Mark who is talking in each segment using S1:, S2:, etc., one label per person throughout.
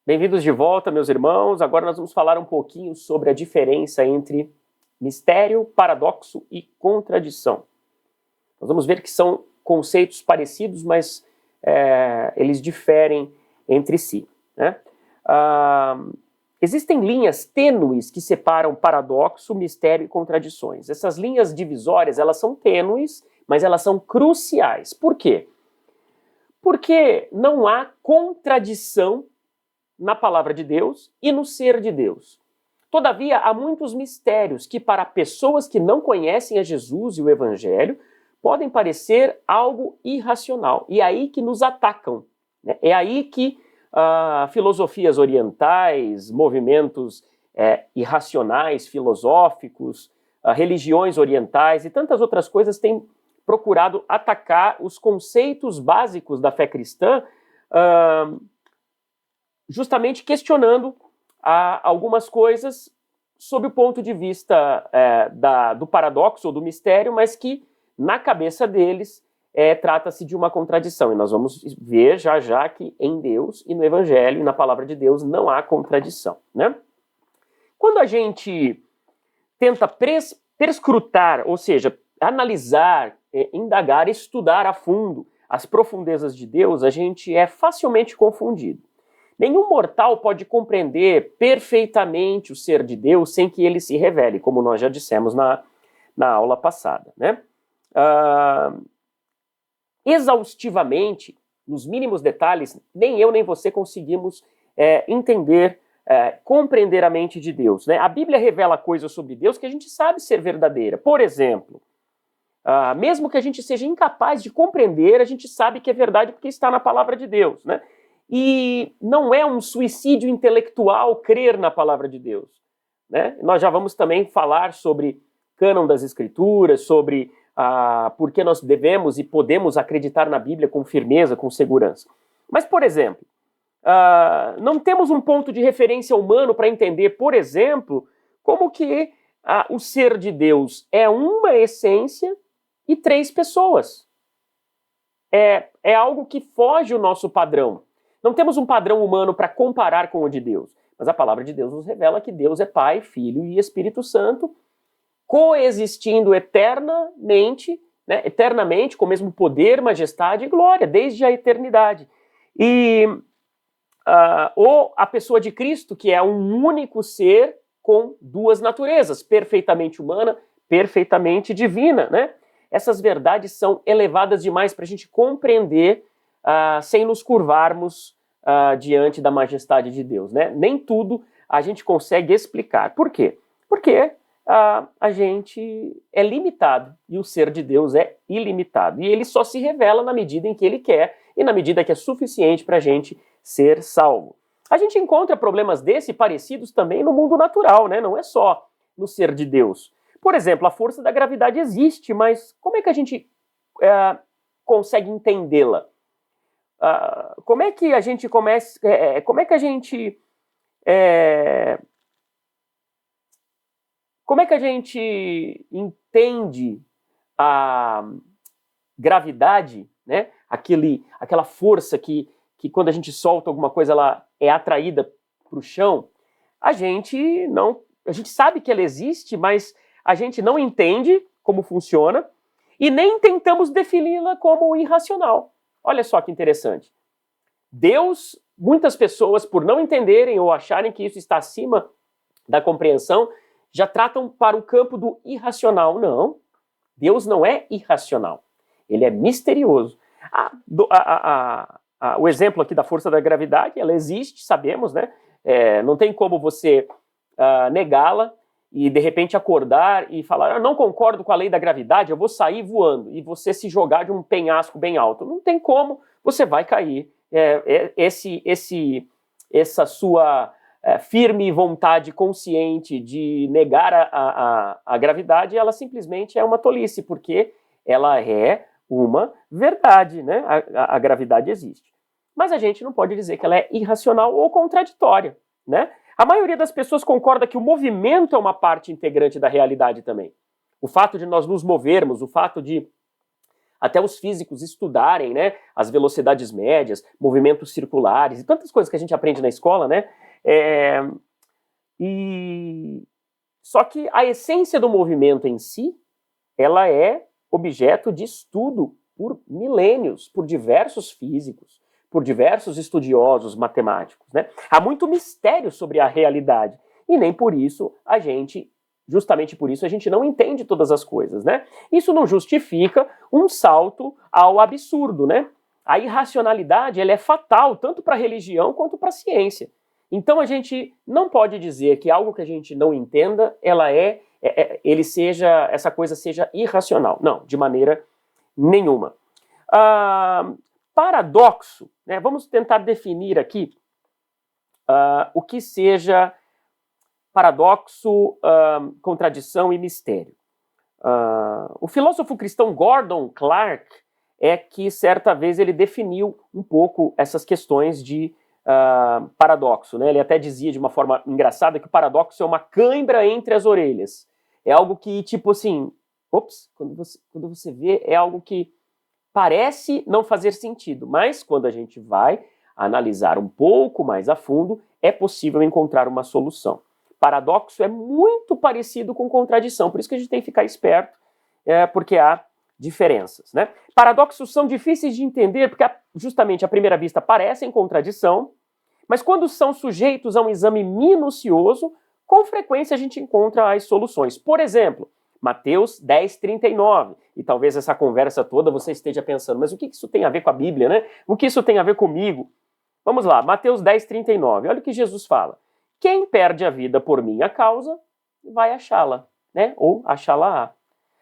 S1: Bem-vindos de volta, meus irmãos. Agora nós vamos falar um pouquinho sobre a diferença entre mistério, paradoxo e contradição. Nós vamos ver que são conceitos parecidos, mas eles diferem entre si, né? Existem linhas tênues que separam paradoxo, mistério e contradições. Essas linhas divisórias, elas são tênues, mas elas são cruciais. Por quê? Porque não há contradição na palavra de Deus e no ser de Deus. Todavia, há muitos mistérios que, para pessoas que não conhecem a Jesus e o Evangelho, podem parecer algo irracional. E é aí que nos atacam, né? É aí que filosofias orientais, movimentos irracionais, filosóficos, religiões orientais e tantas outras coisas têm procurado atacar os conceitos básicos da fé cristã, justamente questionando algumas coisas sob o ponto de vista do paradoxo ou do mistério, mas que na cabeça deles trata-se de uma contradição. E nós vamos ver já que em Deus e no Evangelho e na palavra de Deus não há contradição, né? Quando a gente tenta perscrutar, ou seja, analisar, indagar, estudar a fundo as profundezas de Deus, a gente é facilmente confundido. Nenhum mortal pode compreender perfeitamente o ser de Deus sem que ele se revele, como nós já dissemos na aula passada, né? Exaustivamente, nos mínimos detalhes, nem eu nem você conseguimos entender, compreender a mente de Deus, né? A Bíblia revela coisas sobre Deus que a gente sabe ser verdadeira. Por exemplo, mesmo que a gente seja incapaz de compreender, a gente sabe que é verdade porque está na palavra de Deus, né? E não é um suicídio intelectual crer na palavra de Deus, né? Nós já vamos também falar sobre cânon das Escrituras, sobre por que nós devemos e podemos acreditar na Bíblia com firmeza, com segurança. Mas, por exemplo, não temos um ponto de referência humano para entender, por exemplo, como que o ser de Deus é uma essência e 3 pessoas. É algo que foge o nosso padrão. Não temos um padrão humano para comparar com o de Deus, mas a palavra de Deus nos revela que Deus é Pai, Filho e Espírito Santo, coexistindo eternamente, né, eternamente, com o mesmo poder, majestade e glória, desde a eternidade. E ou a pessoa de Cristo, que é um único ser com 2 naturezas, perfeitamente humana, perfeitamente divina, né? Essas verdades são elevadas demais para a gente compreender sem nos curvarmos diante da majestade de Deus, né? Nem tudo a gente consegue explicar. Por quê? Porque a gente é limitado e o ser de Deus é ilimitado. E ele só se revela na medida em que ele quer e na medida que é suficiente para a gente ser salvo. A gente encontra problemas desse parecidos também no mundo natural, né? Não é só no ser de Deus. Por exemplo, a força da gravidade existe, mas como é que a gente consegue entendê-la? Como é que a gente começa? Como é que a gente entende a gravidade, né? Aquela força que quando a gente solta alguma coisa ela é atraída para o chão. A gente sabe que ela existe, mas a gente não entende como funciona e nem tentamos defini-la como irracional. Olha só que interessante. Deus, muitas pessoas, por não entenderem ou acharem que isso está acima da compreensão, já tratam para o campo do irracional. Não, Deus não é irracional. Ele é misterioso. O exemplo aqui da força da gravidade, ela existe, sabemos, né? Não tem como você negá-la e de repente acordar e falar, não concordo com a lei da gravidade, eu vou sair voando, e você se jogar de um penhasco bem alto. Não tem como, você vai cair. Essa sua firme vontade consciente de negar a gravidade, ela simplesmente é uma tolice, porque ela é uma verdade, né? A gravidade existe. Mas a gente não pode dizer que ela é irracional ou contraditória, né? A maioria das pessoas concorda que o movimento é uma parte integrante da realidade também. O fato de nós nos movermos, o fato de até os físicos estudarem, né, as velocidades médias, movimentos circulares, e tantas coisas que a gente aprende na escola, né? Só que a essência do movimento em si, ela é objeto de estudo por milênios, por diversos físicos, por diversos estudiosos matemáticos, né? Há muito mistério sobre a realidade, e nem por isso justamente por isso a gente não entende todas as coisas, né? Isso não justifica um salto ao absurdo, né? A irracionalidade, ela é fatal tanto para a religião quanto para a ciência. Então a gente não pode dizer que algo que a gente não entenda, essa coisa seja irracional. Não, de maneira nenhuma. Paradoxo, né? Vamos tentar definir aqui o que seja paradoxo, contradição e mistério. O filósofo cristão Gordon Clark é que certa vez ele definiu um pouco essas questões de paradoxo, né? Ele até dizia de uma forma engraçada que o paradoxo é uma cãibra entre as orelhas. É algo que, tipo assim, quando você vê, é algo que parece não fazer sentido, mas quando a gente vai analisar um pouco mais a fundo, é possível encontrar uma solução. Paradoxo é muito parecido com contradição, por isso que a gente tem que ficar esperto, porque há diferenças, né? Paradoxos são difíceis de entender porque justamente à primeira vista parecem contradição, mas quando são sujeitos a um exame minucioso, com frequência a gente encontra as soluções. Por exemplo, Mateus 10:39, e talvez essa conversa toda você esteja pensando, mas o que isso tem a ver com a Bíblia, né? O que isso tem a ver comigo? Vamos lá, Mateus 10:39, olha o que Jesus fala. Quem perde a vida por minha causa, vai achá-la, né? Ou achá-la-á.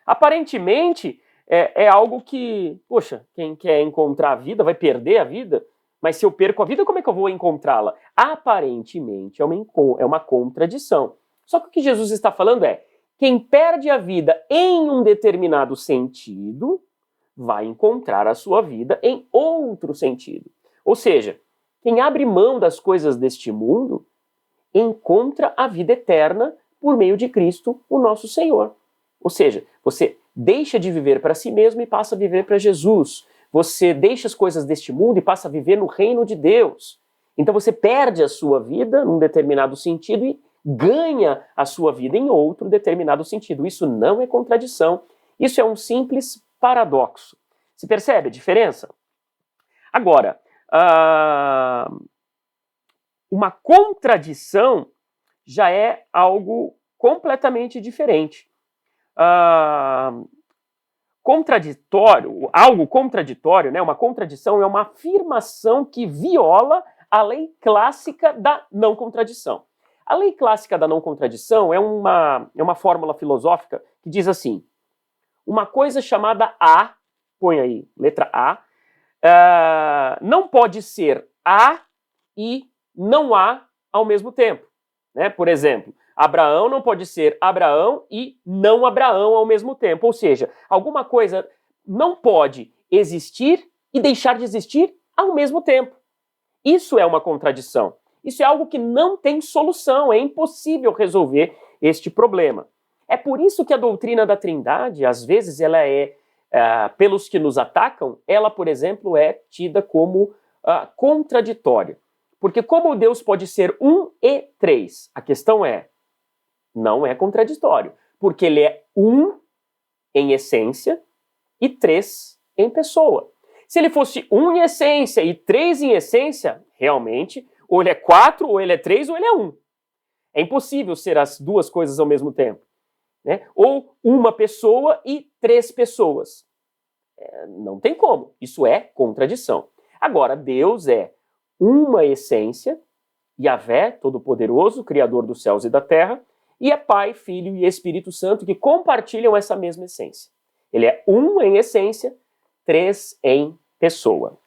S1: Aparentemente, é algo que, poxa, quem quer encontrar a vida vai perder a vida, mas se eu perco a vida, como é que eu vou encontrá-la? Aparentemente, é uma contradição. Só que o que Jesus está falando é, quem perde a vida em um determinado sentido, vai encontrar a sua vida em outro sentido. Ou seja, quem abre mão das coisas deste mundo, encontra a vida eterna por meio de Cristo, o nosso Senhor. Ou seja, você deixa de viver para si mesmo e passa a viver para Jesus. Você deixa as coisas deste mundo e passa a viver no reino de Deus. Então você perde a sua vida num determinado sentido e ganha a sua vida em outro determinado sentido. Isso não é contradição. Isso é um simples paradoxo. Se percebe a diferença? Agora, uma contradição já é algo completamente diferente. Algo contraditório, né? Uma contradição é uma afirmação que viola a lei clássica da não contradição. A lei clássica da não contradição é uma fórmula filosófica que diz assim, uma coisa chamada A, põe aí, letra A, não pode ser A e não há ao mesmo tempo, né? Por exemplo, Abraão não pode ser Abraão e não Abraão ao mesmo tempo. Ou seja, alguma coisa não pode existir e deixar de existir ao mesmo tempo. Isso é uma contradição. Isso é algo que não tem solução, é impossível resolver este problema. É por isso que a doutrina da Trindade, às vezes, ela pelos que nos atacam, ela, por exemplo, é tida como contraditória. Porque como Deus pode ser um e três? A questão não é contraditório. Porque ele é um em essência e três em pessoa. Se ele fosse um em essência e três em essência, realmente, ou ele é 4, ou ele é 3, ou ele é 1. É impossível ser as duas coisas ao mesmo tempo, né? Ou uma pessoa e 3 pessoas. Não tem como. Isso é contradição. Agora, Deus é uma essência, Yahvé, Todo-Poderoso, Criador dos céus e da terra, e é Pai, Filho e Espírito Santo que compartilham essa mesma essência. Ele é um em essência, 3 em pessoa.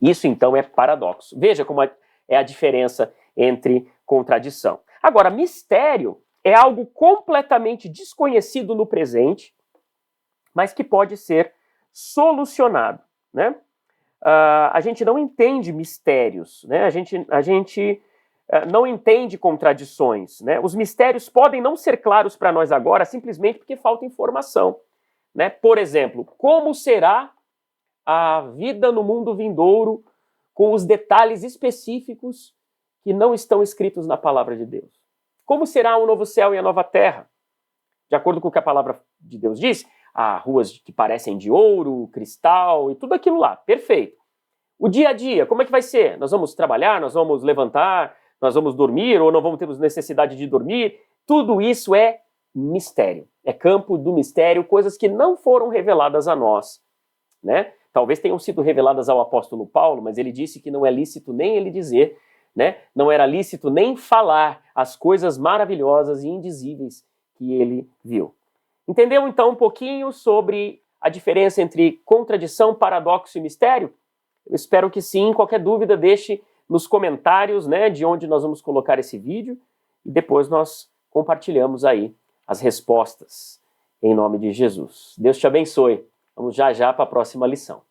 S1: Isso, então, é paradoxo. Veja como é a diferença entre contradição. Agora, mistério é algo completamente desconhecido no presente, mas que pode ser solucionado, né? A gente não entende mistérios, né? A gente não entende contradições, né? Os mistérios podem não ser claros para nós agora simplesmente porque falta informação. né? Por exemplo, como será a vida no mundo vindouro com os detalhes específicos que não estão escritos na palavra de Deus? Como será o novo céu e a nova terra? De acordo com o que a palavra de Deus diz, há ruas que parecem de ouro, cristal e tudo aquilo lá, perfeito. O dia a dia, como é que vai ser? Nós vamos trabalhar, nós vamos levantar, nós vamos dormir ou não vamos ter necessidade de dormir? Tudo isso é mistério, é campo do mistério, coisas que não foram reveladas a nós, né? Talvez tenham sido reveladas ao apóstolo Paulo, mas ele disse que não é lícito nem ele dizer, né? Não era lícito nem falar as coisas maravilhosas e indizíveis que ele viu. Entendeu então um pouquinho sobre a diferença entre contradição, paradoxo e mistério? Eu espero que sim. Qualquer dúvida, deixe nos comentários, né, de onde nós vamos colocar esse vídeo e depois nós compartilhamos aí as respostas em nome de Jesus. Deus te abençoe. Vamos já para a próxima lição.